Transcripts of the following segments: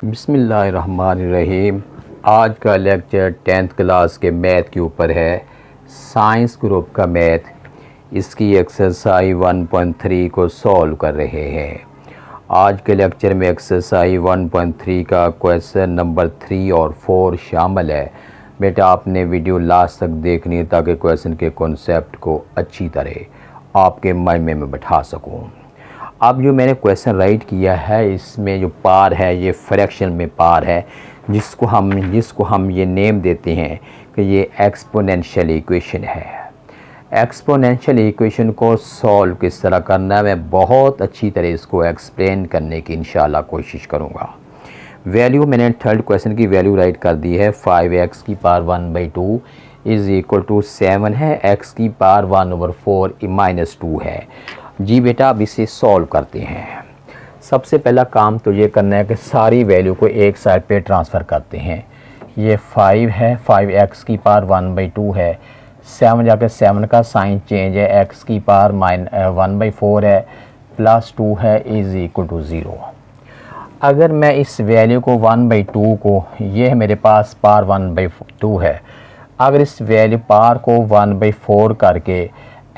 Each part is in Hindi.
बिस्मिल्लाहिर्रहमानिर्रहीम। आज का लेक्चर 10th क्लास के मैथ के ऊपर है। साइंस ग्रुप का मैथ, इसकी एक्सरसाइज 1.3 को सॉल्व कर रहे हैं। आज के लेक्चर में एक्सरसाइज 1.3 का क्वेश्चन नंबर 3 और 4 शामिल है। बेटा आपने वीडियो लास्ट तक देखनी है ताकि क्वेश्चन के कॉन्सेप्ट को अच्छी तरह आपके माइंड में मैं बैठा सकूं। अब जो मैंने क्वेश्चन राइट किया है, इसमें जो पार है ये फ्रैक्शन में पार है, जिसको हम ये नेम देते हैं कि ये एक्सपोनेंशियल इक्वेशन है। एक्सपोनेंशियल इक्वेशन को सॉल्व किस तरह करना है, मैं बहुत अच्छी तरह इसको एक्सप्लेन करने की इंशाल्लाह कोशिश करूँगा। वैल्यू मैंने थर्ड क्वेश्चन की वैल्यू राइट कर दी है। 5x की पावर 1/2 इज़ इक्वल टू 7 है। x की पावर 1/4 -2 है। जी बेटा अब इसे सॉल्व करते हैं। सबसे पहला काम तो ये करना है कि सारी वैल्यू को एक साइड पे ट्रांसफ़र करते हैं। ये 5 है, 5x की पावर 1/2 है। 7 जाकर 7 का साइन चेंज है, x की पावर 1/4 है, +2 है, इज़ इक्वल टू 0। अगर मैं इस वैल्यू को 1/2 को, ये है मेरे पास पावर 1/2 है, अगर इस वैल्यू पावर को 1/4 करके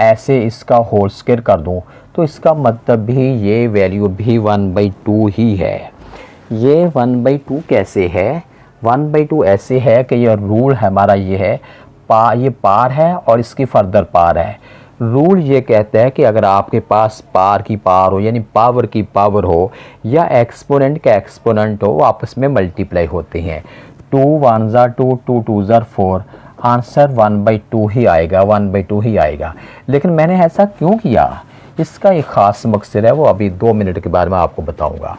ऐसे इसका होल स्क्वायर कर दूं तो इसका मतलब भी ये वैल्यू भी 1/2 ही है। ये 1/2 कैसे है? 1/2 ऐसे है कि ये रूल हमारा ये है, ये पार है और इसकी फर्दर पार है। रूल ये कहता है कि अगर आपके पास पार की पावर हो, यानी पावर की पावर हो, या एक्सपोनेंट का एक्सपोनेंट हो, वो आपस में मल्टीप्लाई होते हैं। 2 1 ज़ा 2, 2 2 ज़ा 4, आंसर 1/2 ही आएगा, 1/2 ही आएगा। लेकिन मैंने ऐसा क्यों किया, इसका एक ख़ास मकसद है, वो अभी 2 मिनट के बाद मैं आपको बताऊंगा।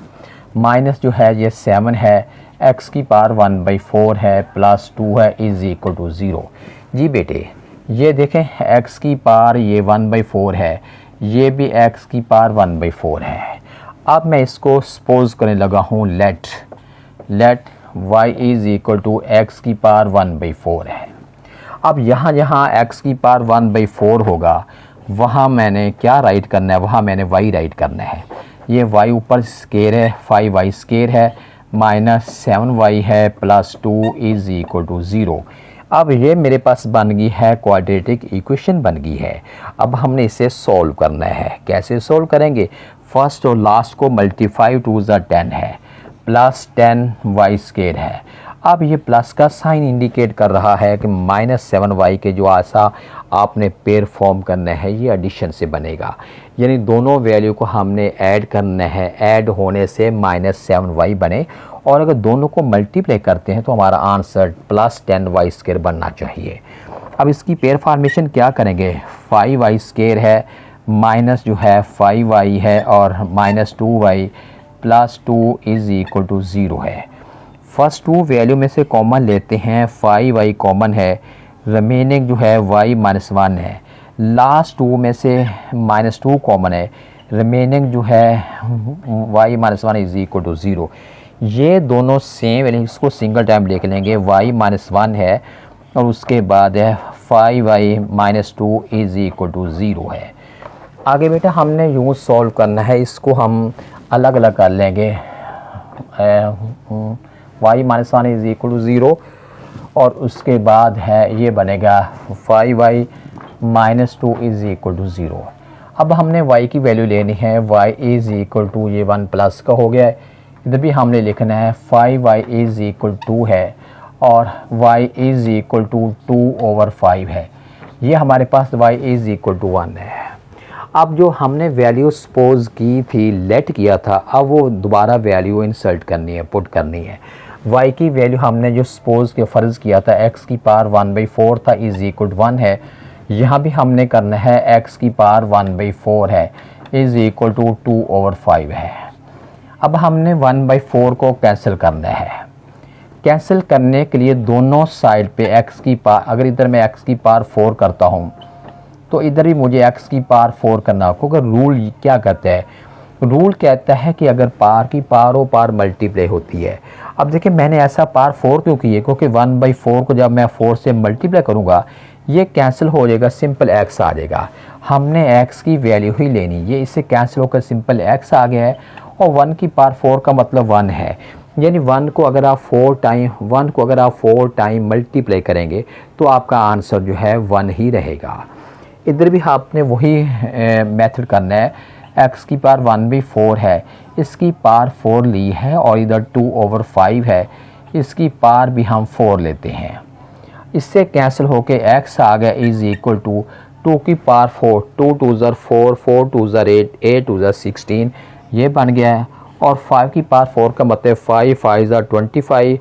माइनस जो है ये 7 है, x की पावर 1/4 है, +2 है, इज़ इक्वल टू 0। जी बेटे ये देखें, x की पावर ये 1/4 है, ये भी x की पावर 1/4 है। अब मैं इसको सपोज करने लगा हूँ, let y is equal to x की पावर 1/4 है। अब यहाँ जहाँ x की पावर 1/4 होगा वहाँ मैंने क्या राइट करना है, वहाँ मैंने y राइट करना है। ये y ऊपर स्केयर है, 5y स्केयर है, -7y है, +2 इज़ इक्वल टू 0। अब ये मेरे पास बन गई है क्वाड्रेटिक इक्वेशन बन गई है। अब हमने इसे सॉल्व करना है। कैसे सॉल्व करेंगे? फर्स्ट और लास्ट को मल्टीप्लाई 2 ज़ा 10 है, +10y स्केयर है। अब ये प्लस का साइन इंडिकेट कर रहा है कि -7y के जो ऐसा आपने पेयर फॉर्म करना है, ये एडिशन से बनेगा, यानी दोनों वैल्यू को हमने ऐड करना है, ऐड होने से -7y बने, और अगर दोनों को मल्टीप्लाई करते हैं तो हमारा आंसर +10y स्क्वायर बनना चाहिए। अब इसकी पेयर फॉर्मेशन क्या करेंगे? 5y स्क्वायर है, माइनस जो है 5y है, और -2y, +2 इज़ इक्वल टू 0 है। फर्स्ट 2 वैल्यू में से कॉमन लेते हैं, 5y कॉमन है, रिमेनिंग जो है y -1 है। लास्ट 2 में से -2 कॉमन है, रिमेनिंग जो है y -1 इज़ इक्वल टू 0। ये दोनों सेम, यानी इसको सिंगल टाइम लिख लेंगे, y -1 है और उसके बाद है 5y -2 इज़ इक्वल टू 0 है। आगे बेटा हमने यूँ सॉल्व करना है, इसको हम अलग अलग कर लेंगे। y -1 इज़ इक्वल टू 0, और उसके बाद है ये बनेगा 5y -2 इज़ इक्वल टू 0। अब हमने y की वैल्यू लेनी है, y इज़ इक्वल टू, ये 1 प्लस का हो गया है, इधर भी हमने लिखना है 5y इज़ इक्वल 2 है, और y इज़ इक्वल टू 2/5 है। ये हमारे पास y इज़ इक्वल टू 1 है। अब जो हमने वैल्यू सपोज की थी, लेट किया था, अब वो दोबारा वैल्यू इंसर्ट करनी है, पुट करनी है। y की वैल्यू हमने जो सपोज के फ़र्ज़ किया था, x की पावर 1/4 था, इज़ इक्वल टू 1 है। यहाँ भी हमने करना है x की पावर 1/4 है, इज़ इक्वल टू 2/5 है। अब हमने 1/4 को कैंसिल करना है। कैंसिल करने के लिए दोनों साइड पे x की पावर, अगर इधर मैं x की पावर 4 करता हूँ तो इधर भी मुझे x की पावर 4 करना हो, क्योंकि रूल क्या कहता है? रूल कहता है कि अगर पार की पावर हो, पार मल्टीप्लाई होती है। अब देखिए मैंने ऐसा पावर 4 क्यों की है, क्योंकि 1/4 को जब मैं 4 से मल्टीप्लाई करूँगा ये कैंसिल हो जाएगा, सिंपल x आ जाएगा। हमने x की वैल्यू ही लेनी, ये इससे कैंसिल होकर सिंपल x आ गया है, और 1 की पावर 4 का मतलब 1 है। यानी 1 को अगर आप 4 टाइम मल्टीप्लाई करेंगे तो आपका आंसर जो है 1 ही रहेगा। इधर भी आपने वही मेथड करना है। x की पावर 1/4 है, इसकी पावर 4 ली है और इधर 2/5 है, इसकी पावर भी हम 4 लेते हैं। इससे कैंसिल होके x आ गया इज़ इक्वल टू 2 की पावर 4, 2 2 ज़र 4, 4 2 ज़र 8, 8 2 ज़र 16, ये बन गया है। और 5 की पावर 4 का मतलब 5 5 ज़र 25,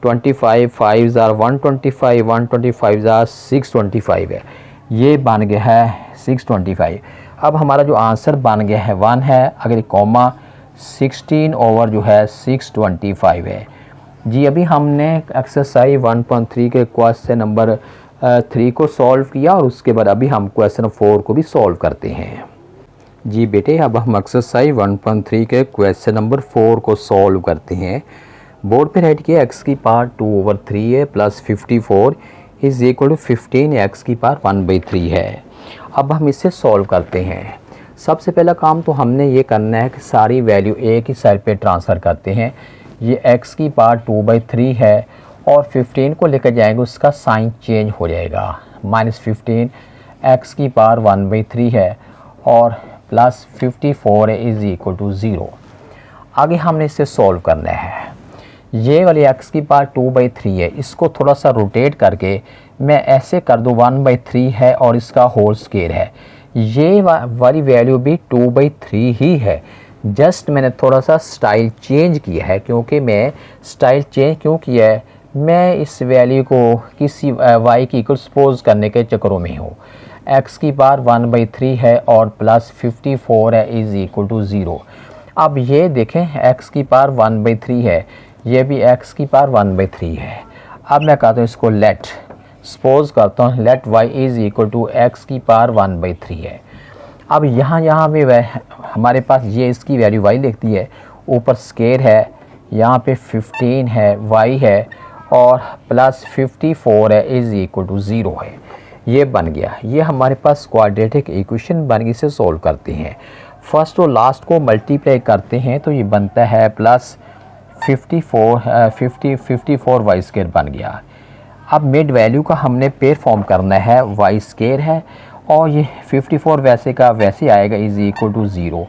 25 5 ज़र 125, 125 ज़र 625 है, ये बन गया है 625। अब हमारा जो आंसर बन गया है 1 है, अगर कॉमा 16 ओवर जो है 625 है। जी अभी हमने एक्सरसाइज 1.3 के क्वेश्चन नंबर 3 को सॉल्व किया और उसके बाद अभी हम क्वेश्चन 4 को भी सॉल्व करते हैं। जी बेटे अब हम एक्सरसाइज 1.3 के क्वेश्चन नंबर 4 को सॉल्व करते हैं। बोर्ड पे राइट किया x की पावर 2/3 है plus 54 is equal to 15 x की पावर 1/3 है। अब हम इसे सॉल्व करते हैं। सबसे पहला काम तो हमने ये करना है कि सारी वैल्यू एक ही साइड पे ट्रांसफ़र करते हैं। ये x की पावर 2/3 है और 15 को लेकर जाएंगे, उसका साइन चेंज हो जाएगा। -15 x की पावर 1/3 है और प्लस 54 है इज़ इक्वल टू 0। आगे हमने इसे सॉल्व करना है। ये वाली x की पावर 2/3 है, इसको थोड़ा सा रोटेट करके मैं ऐसे कर दूँ 1/3 है और इसका होल स्क्वायर है। ये वाली वैल्यू भी 2/3 ही है, जस्ट मैंने थोड़ा सा स्टाइल चेंज किया है। क्योंकि मैं स्टाइल चेंज क्यों किया है, मैं इस वैल्यू को किसी y की इक्वल सपोज करने के चक्करों में हूँ। x की पावर 1/3 है और प्लस 54 है इज़ इक्वल टू 0। अब ये देखें x की पावर 1/3 है, ये भी x की पावर 1/3 है। अब मैं कहता हूँ इसको लेट सपोज करता हूँ let y is equal to x की पावर 1/3 है। अब यहाँ भी हमारे पास ये इसकी वैल्यू y लिखती है, ऊपर स्क्वायर है, यहाँ पे 15 है, y है और प्लस 54 है इज़ इक्वल टू 0 है। ये बन गया, ये हमारे पास क्वाड्रेटिक इक्वेशन बन गई। से सॉल्व करते हैं। फर्स्ट और लास्ट को मल्टीप्लाई करते हैं तो ये बनता है प्लस 54 वाई स्क्वायर बन गया। अब मिड वैल्यू का हमने पेयर फॉर्म करना है, वाई स्क्वायर है और ये 54 वैसे का वैसे आएगा is equal to 0।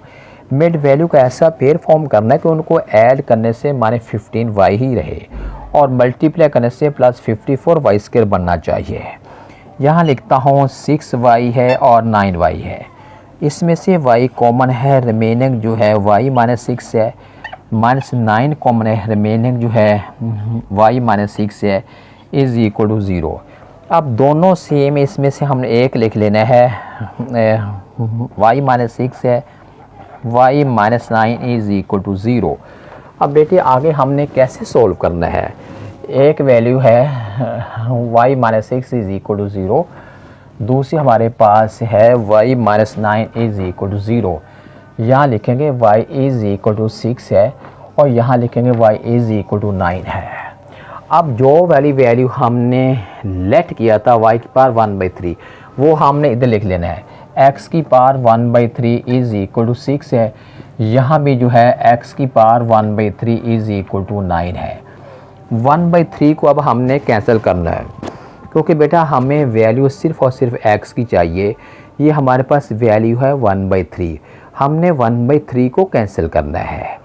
Mid value का ऐसा पेयर फॉर्म करना है कि उनको ऐड करने से माने 15 वाई ही रहे और मल्टीप्लाई करने से प्लस 54 वाई स्क्वायर बनना चाहिए। यहाँ लिखता हूँ 6 वाई है और 9 वाई है, इसमें से y कॉमन है, रिमेनिंग जो है y -6 है, -9 कॉमन है, रिमेनिंग जो है y -6 है इज़ इक्वल टू 0। अब दोनों सेम, इसमें से हमने एक लिख लेना है, y -6 है, y -9 इज़ इक्वल टू 0। अब बेटे आगे हमने कैसे सोल्व करना है। एक वैल्यू है y -6 इज़ इक्वल टू 0, दूसरी हमारे पास है y -9 इज़ इक्वल टू 0। यहाँ लिखेंगे y इज़ इक्वल टू 6 है और यहाँ लिखेंगे y इज़ इक्वल टू 9 है। अब जो वाली वैल्यू हमने लेट किया था y की पावर 1/3 वो हमने इधर लिख लेना है। x की पावर 1/3 इज़ इक्वल टू 6 है, यहाँ भी जो है x की पावर 1/3 इज़ इक्वल टू 9 है। 1/3 को अब हमने कैंसिल करना है क्योंकि बेटा हमें वैल्यू सिर्फ़ और सिर्फ x की चाहिए। ये हमारे पास वैल्यू है 1/3, हमने 1/3 को कैंसिल करना है।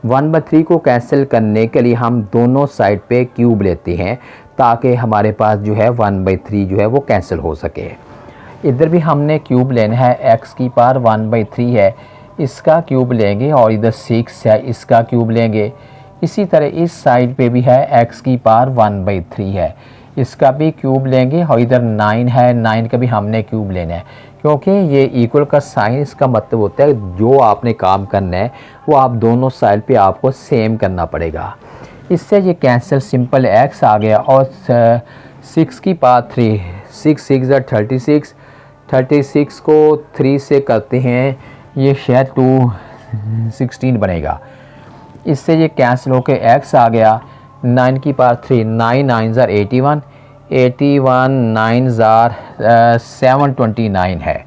1/3 को कैंसिल करने के लिए हम दोनों साइड पे क्यूब लेते हैं ताकि हमारे पास जो है 1/3 जो है वो कैंसिल हो सके। इधर भी हमने क्यूब लेना है, x की पावर 1/3 है, इसका क्यूब लेंगे और इधर 6 है, इसका क्यूब लेंगे। इसी तरह इस साइड पे भी है, x की पावर 1/3 है, इसका भी क्यूब लेंगे और इधर 9 है, 9 का भी हमने क्यूब लेना है। क्योंकि ये इक्वल का साइन इसका मतलब होता है जो आपने काम करना है वो आप दोनों साइड पे आपको सेम करना पड़ेगा। इससे ये कैंसिल, सिंपल x आ गया और 6 की पावर 3, 6 6 ज़ा 36, 36 को 3 से करते हैं ये शायद 216 बनेगा। इससे ये कैंसिल होके x आ गया। 9 की पावर 3, 9 9 ज़ार 81, 81 9 ज़ार 729 है।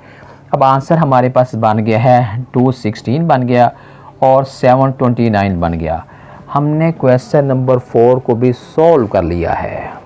अब आंसर हमारे पास बन गया है 216 बन गया और 729 बन गया। हमने क्वेश्चन नंबर 4 को भी सॉल्व कर लिया है।